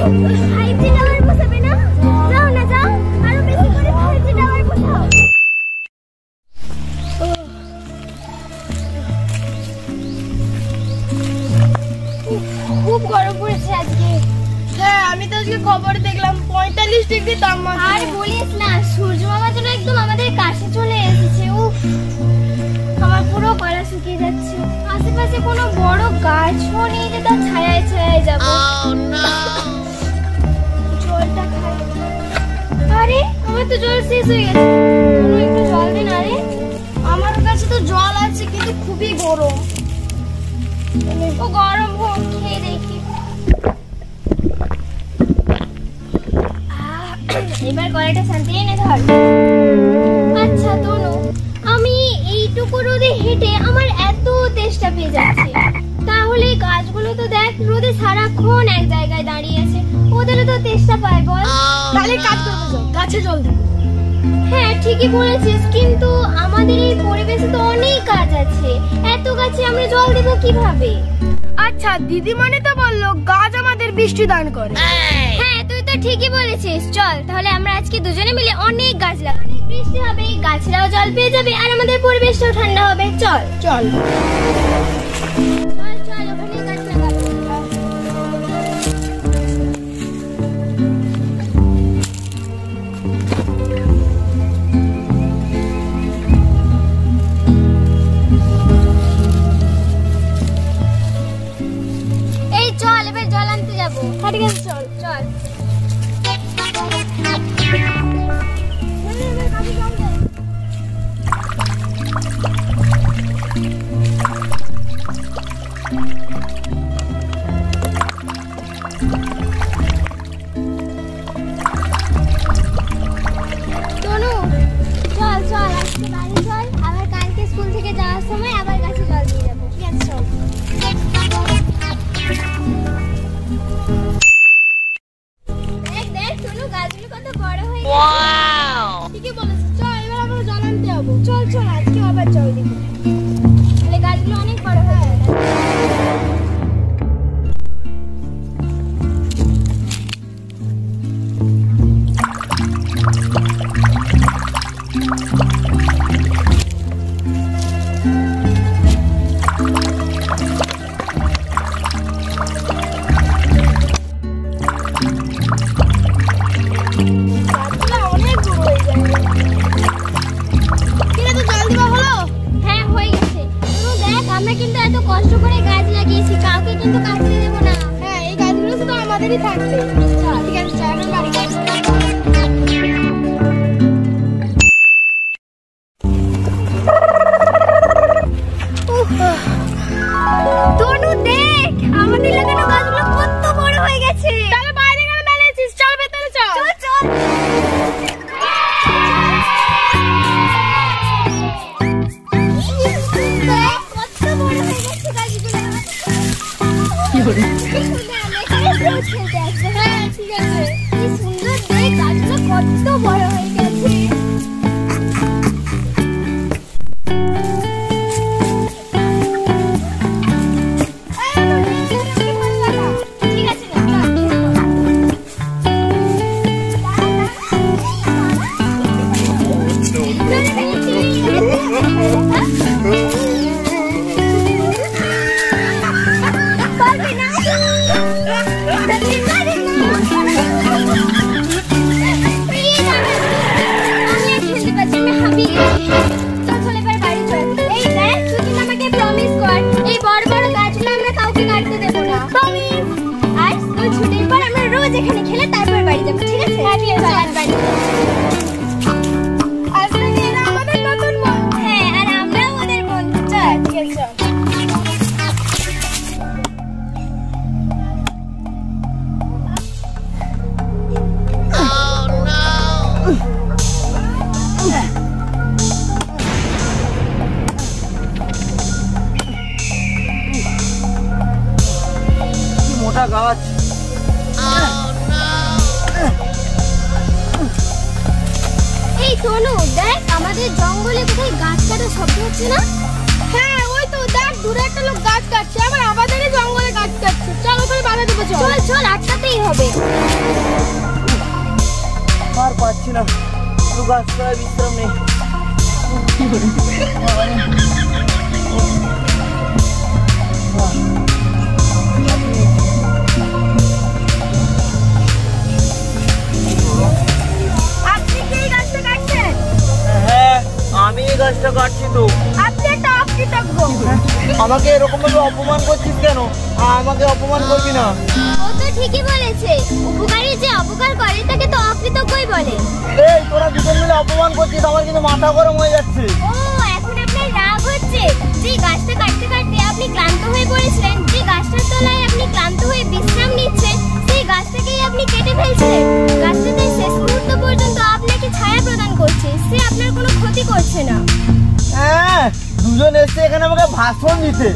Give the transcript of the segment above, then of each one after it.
5G tower বসাবে না? যাও না যাও, আরো বেশি করে 5G টাওয়ার বসাও। খুব গরম পড়েছে আজকে। হ্যাঁ, আমি তো আজকে খবরে দেখলাম 45 ডিগ্রি তাপমাত্রা। আর বলিস না, সূর্য মামা যেন একদম আমাদের কাছে চলে এসেছে। আমার পুরো গলা শুকিয়ে যাচ্ছে। আশেপাশে কোনো বড় গাছও নেই যে তার ছায়ায় ছায়ায় যাবো। জলটা খাই। আরে আমার তো জল শেষ হয়ে গেছে। কোনো একটু জল দে না রে। আমার কাছে তো জল আছে কিন্তু খুবই গরম। ও গরম হোক, খেয়ে দেখি। এবার গলাটা শান্তি এনে ধর। আচ্ছা তনু, আমি এইটুকু রোদে হেঁটে আমার এত তেষ্টা পেয়ে যাচ্ছে, তাহলে গাছগুলো তো দেখ রোদে সারাক্ষণ এক জায়গায় দাঁড়িয়ে আছে, ওদেরও তো তেষ্টা পায় বল। তাহলে কাজ করবো, চল গাছে জল দেব। হ্যাঁ ঠিকই বলেছিস, কিন্তু আমাদের এই পরিবেশে তো অনেক গাছ আছে, এত গাছে আমরা জল দেব কিভাবে? আচ্ছা, দিদিমণি তো বললো গাছ আমাদের বৃষ্টি দান করে। হ্যাঁ তুই তো ঠিকই বলেছিস। চল তাহলে আমরা আজকে দুজনে মিলে অনেক গাছ লাগাবো, অনেক বৃষ্টি হবে, গাছরাও জল পেয়ে যাবে আর আমাদের পরিবেশটাও ঠান্ডা হবে। চল চল চল চল, ওখানে গাছ লাগাবো। এই চল এবার জল আনতে যাবো। ঠিক আছে, চল চল। তনু চল চল, আজকে বাড়ি চল, আবার কালকে স্কুল থেকে যাওয়ার সময় আবার গাছে জল দিয়ে যাবো। ঠিক আছে চল। দেখ দেখ তনু, গাছগুলো কত বড় হয়ে গেছে। ঠিকই বলেছিস, চল এবার আমরা জল আনতে যাবো। চল চল, আজকে আবার জল দিব, তাহলে গাছগুলো অনেক বড় হয়ে যাবে। গাছগুলো অনেক বড় হয়ে যাবে। কিরে, তো জল দেওয়া হলো? হ্যাঁ হয়ে গেছে। তনু দেখ, আমরা কিন্তু এত কষ্ট করে গাছ লাগিয়েছি, কাউকে কিন্তু কাটতে দেবো না। হ্যাঁ, এই গাছগুলো শুধু আমাদেরই থাকবে। চল ঠিক আছে, চল আমরা বাড়ি যাই। তনু দেখ, আমাদের লাগানো গাছগুলো কত বড় হয়ে গেছে। তাহলে বাইরে কেন দাঁড়িয়ে আছিস? চল ভেতরে চল। চল চল। দেখ, কত বড় হয়ে গেছে গাছগুলো। কি সুন্দর, আমরা এখানে রোজ খেলতে আসবো। হ্যাঁ ঠিক আছে। কি সুন্দর, দেখ গাছগুলো কত বড় হয়ে গেছে। ঠিক আছে রে, এখানে খেলে তারপর বাড়ি যাবো। ঠিক আছে? চল বাড়ি। আসলে কি এরা আমাদের নতুন বন্ধু? হ্যাঁ, আর আমরাও ওদের বন্ধু। চল ঠিক আছে চল। মোটা গাছ। এই তনু দেখ, আমাদের জঙ্গলে কোথায় গাছ কাটার শব্দ হচ্ছে না? হ্যাঁ, ওই তো দেখ দূরে একটা লোক গাছ কাটছে, আবার আমাদেরই জঙ্গলে গাছ কাটছে। চল ওখানে বাধা দেবো। চল চল, আটকাতেই হবে। হবে। আর পাচ্ছি না, একটু গাছতলায় বিশ্রাম নেই। আপনি কি এই গাছটা কাটছেন? হ্যাঁ, আমি এই গাছটা কাটছি তো। আপনি একটা অকৃতজ্ঞ। আমাকে এরকম ভাবে অপমান করছিস কেন? আমাকে অপমান করবি না। ও তো ঠিকই বলেছে, উপকারী যে অপকার করে তাকে তো অকৃতজ্ঞই বলে। এই তোরা দুজন মিলে অপমান করছিস, আমার কিন্তু মাথা গরম হয়ে যাচ্ছে। ও এখন আপনার রাগ হচ্ছে? যে গাছটা কাটতে কাটতে আপনি ক্লান্ত হয়ে পড়েছিলেন, যে গাছটার তলায় আপনি ক্লান্ত হয়ে বিশ্রাম নিচ্ছেন, সেই গাছটাকেই আপনি কেটে ফেলছেন। গাছটাতে শেষ মুহূর্ত পর্যন্ত আপনাকে ছায়া প্রদান করছে, সে আপনার কোনো ক্ষতি করছে না। হ্যাঁ, দুজন এসছে এখানে আমাকে ভাষণ দিতে।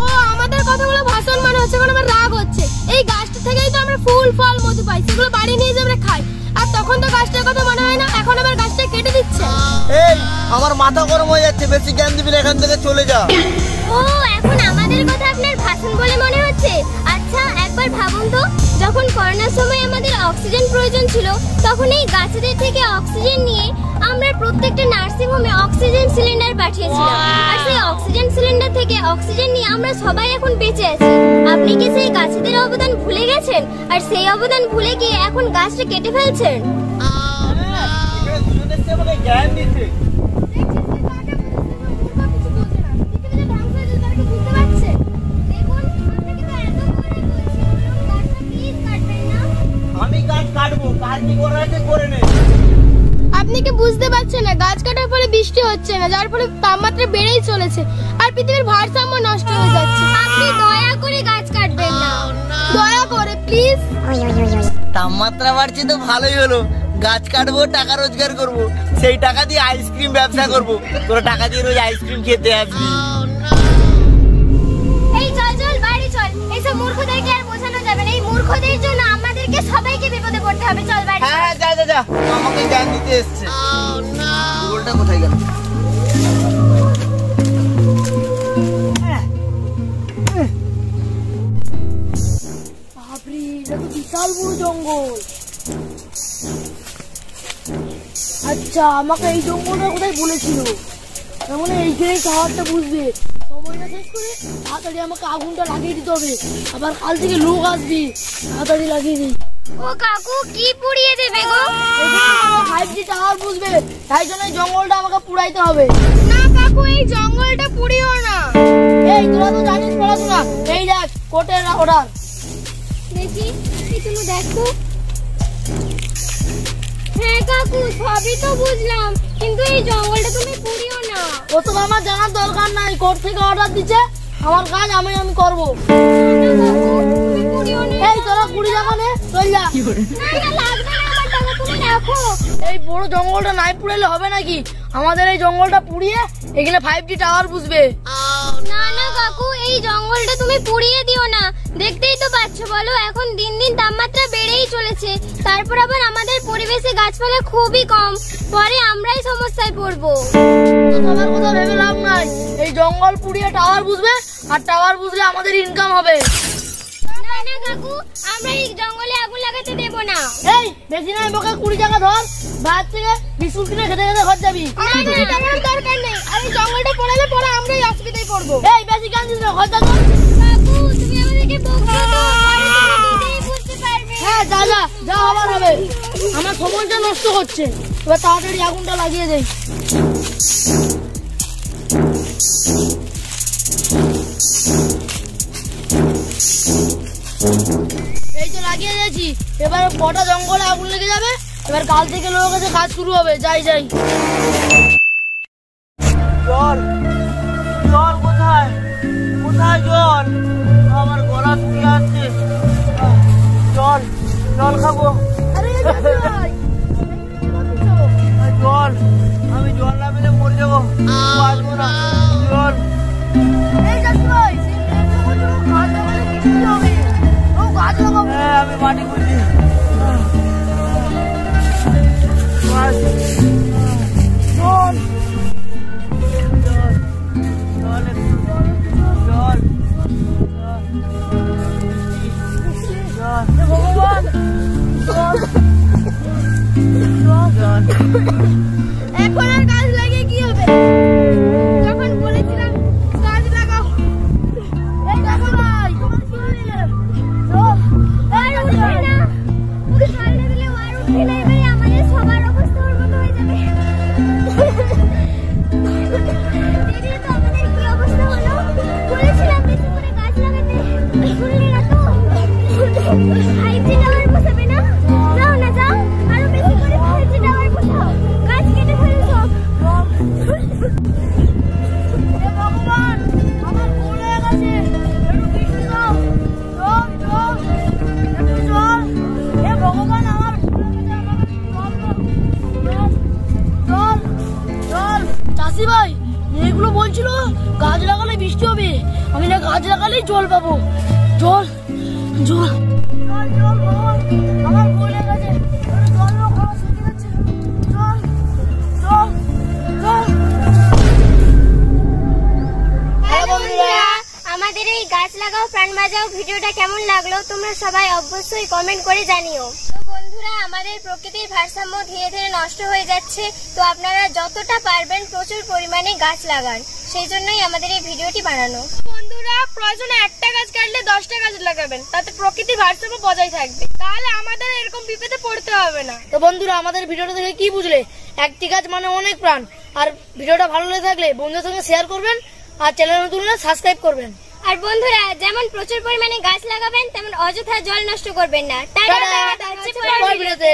ও আমাদের কথাগুলো ভাষণ মনে হচ্ছে, এখন আমার রাগ হচ্ছে। এই গাছটা থেকেই তো আমরা ফুল ফল মধু পাই, সেগুলো বাড়ি নিয়ে যে আমরা খাই। আর তখন তো গাছটার কথা মনে হয় না, এখন আবার গাছটা কেটে দিচ্ছে। এই আমার মাথা গরম হয়ে যাচ্ছে, বেশি জ্ঞান দিবি না, এখান থেকে চলে যা। ও এখন আমাদের কথা আপনার ভাষণ বলে মনে হচ্ছে? আচ্ছা একবার ভাবুন তো, যখন করোনার সময় আমাদের অক্সিজেন প্রয়োজন ছিল, তখন এই গাছেদের থেকে অক্সিজেন নিয়ে আমরা প্রত্যেকটা নার্সিং হোমে অক্সিজেন সিলিন্ডার পাঠিয়েছিলাম। আর সেই অক্সিজেন সিলিন্ডার থেকে অক্সিজেন নিয়ে আমরা সবাই এখন বেঁচে আছি। আপনি কি সেই গাছেদের অবদান ভুলে গেছেন? আর সেই অবদান ভুলে গিয়ে এখন গাছটা কেটে ফেলছেন? দুজন এসছে আমাকে জ্ঞান দিতে। আমি গাছ কাটবো, কার কি করা আছে করে নে। আপনি কি বুঝতে পারছেন না, গাছ কাটার ফলে বৃষ্টি হচ্ছে না, যার ফলে তাপমাত্রা বেড়েই চলেছে আর পৃথিবীর ভারসাম্য নষ্ট হয়ে যাচ্ছে। আপনি দয়া করে গাছ কাটবেন না, দয়া করে প্লিজ। তাপমাত্রা বাড়ছে তো ভালোই হলো, গাছ কাটবো, টাকা রোজগার করব, সেই টাকা দিয়ে আইসক্রিম ব্যবসা করব। তোরা টাকা দিয়ে রোজ আইসক্রিম খেতে আসবি। এই চল চল বাড়ি চল, এইসব মূর্খদেরকে আর বোঝানো যাবে না। এই মূর্খদের জন্য আমাদেরকে সবাইকে বিপদে পড়তে হবে। চল বাড়ি। হ্যাঁ যা যা যা, আমাকে জ্ঞান দিতে এসছে। গোলটা কোথায় গেল? বাপরে, এটা তো বিশাল বড় জঙ্গল। আচ্ছা আমাকে এই জঙ্গলটা কোথায় বলেছিল? তার মানে এইখানেই শহরটা বুঝবে। সময়টা শেষ করে তাড়াতাড়ি আমাকে আগুনটা লাগিয়ে দিতে হবে, আবার কাল থেকে লোক আসবে, তাড়াতাড়ি লাগিয়ে দিই। ও কাকু কি পুড়িয়ে দেবে গো? 5G টাওয়ার বুঝবে, তাই জন্য এই জঙ্গলটা আমাকে পুড়াইতে হবে। না কাকু, এই জঙ্গলটা পুড়িও না। এই তোরা তো জানিস পড়াশোনা, এই দেখ কোর্টের অর্ডার। দেখি এই তুমি দেখো। হ্যাঁ কাকু সবই তো বুঝলাম, কিন্তু এই জঙ্গলটা তুমি পুড়িও না। ও তো আমার জানার দরকার নাই, কোর্ট থেকে অর্ডার দিচ্ছে, আমার কাজ আমি করবো। তুমি পুড়িও না। এই তোরা 20 টাকা নে, চল যা। না না লাগবে না আমার টাকা, তুমি রাখো। এই বড় জঙ্গলটা নাই পুড়াইলে হবে নাকি? আমাদের এই জঙ্গলটা পুড়িয়ে এখানে 5G টাওয়ার বুঝবে। না না কাকু, এই জঙ্গলটা তুমি পুড়িয়ে দিও না। দেখতেই তো পাচ্ছ বলো, এখন দিন দিন তাপমাত্রা বেড়েই চলেছে। তারপর আবার আমাদের পরিবেশে গাছপালা খুবই কম, পরে আমরাই সমস্যায় পড়বো। সবার কথা ভেবে লাভ নাই, এই জঙ্গল পুড়িয়ে টাওয়ার বুঝবে, আর টাওয়ার বুঝলে আমাদের ইনকাম হবে। না না কাকু, আমরা এই জঙ্গলে আগুন লাগাতে দেব না। এই বেশি নয় বকে 20 টাকা ধর, বাদ থেকে বিস্কুট কিনে খেতে খেতে ঘর যাবি। না না টাকার দরকার নেই, আর এই জঙ্গলটা পোড়ালে পরে আমরাই অসুবিধায় পড়বো। এই বেশি গান দিস না, ঘর যা তো। কাকু তুমি আমাদেরকে বকছো তো, পরে তুমি নিজেই বুঝতে পারবে। হ্যাঁ যা যা যা, আবার হবে। আমার সময়টা নষ্ট করছে, এবার তাড়াতাড়ি আগুনটা লাগিয়ে দেই। এই তো লাগিয়ে দিয়েছি, এবার গোটা জঙ্গলে আগুন লেগে যাবে। এবার কাল থেকে লোক এসে কাজ শুরু হবে। যাই যাই। জল জল কোথায়? কোথায় জল? আমার গলা শুকিয়ে আসছে। জল জল খাবো। আরে ভাই, জল, আমি জল না পেলে মরে যাবো, বাঁচবো না। জল। এই যাচ্ছি ভাই, গাছ লাগালে বৃষ্টি হবে। ও গাছ লাগাবো। হ্যাঁ আমি মাটি খুঁজছি। জল জল জল জল জল জল। ভগবান এখন আর গাছ লাগিয়ে কি হবে? যখন বলেছিলাম গাছ লাগাও, এই দেখো ভাই, তোমার কি হলো? আর উঠবে না, ওকে ছাড়লে দিলে আর উঠবে না, এবারে আমাদের সবার অবস্থা ওর মতো হয়ে যাবে। দিদি তো আমাদের কি অবস্থা হলো, বলেছিলাম বেশি করে গাছ লাগাতে, শুনলে না তো? 5G টাওয়ার বসাবে না? যাও না যাও, আরো বেশি করে 5G টাওয়ার বসাও, গাছ কেটে ফেলো সব। হে ভগবান, আমার ভুল হয়ে গেছে, একটু বৃষ্টি দাও, জল জল, একটু জল। হে ভগবান, আমার ভুল হয়ে গেছে, আমাকে জল দাও, জল জল। চাষি ভাই, এগুলো বলছিল গাছ লাগালে বৃষ্টি হবে, আমি না গাছ লাগালেই জল পাবো। জল জল জল জল, ভগবান আমার ভুল হয়ে গেছে, একটু জল দাও, খাওয়া শুকিয়ে যাচ্ছে, জল জল জল। হ্যালো বন্ধুরা, আমাদের এই গাছ লাগাও প্রাণ বাঁচাও ভিডিওটা কেমন লাগলো তোমরা সবাই অবশ্যই কমেন্ট করে জানিও। তো বন্ধুরা, আমাদের প্রকৃতির ভারসাম্য ধীরে ধীরে নষ্ট হয়ে যাচ্ছে, তো আপনারা যতটা পারবেন প্রচুর পরিমাণে গাছ লাগান, সেই জন্যই আমাদের এই ভিডিওটি বানানো। বন্ধুরা, প্রয়োজনে একটা গাছ কাটলে 10টা গাছ লাগাবেন, তাতে প্রকৃতির ভারসাম্য বজায় থাকবে, তাহলে আমাদের এরকম বিপদে পড়তে হবে না। তো বন্ধুরা, আমাদের ভিডিওটা দেখে কি বুঝলে? একটি গাছ মানে অনেক প্রাণ। আর ভিডিওটা ভালো লেগে থাকলে বন্ধুদের সঙ্গে শেয়ার করবেন, আর চ্যানেল নতুন হলে সাবস্ক্রাইব করবেন। আর বন্ধুরা, যেমন প্রচুর পরিমাণে গাছ লাগাবেন তেমন অযথা জল নষ্ট করবেন না। টাটা, দেখা হচ্ছে পরের ভিডিওতে।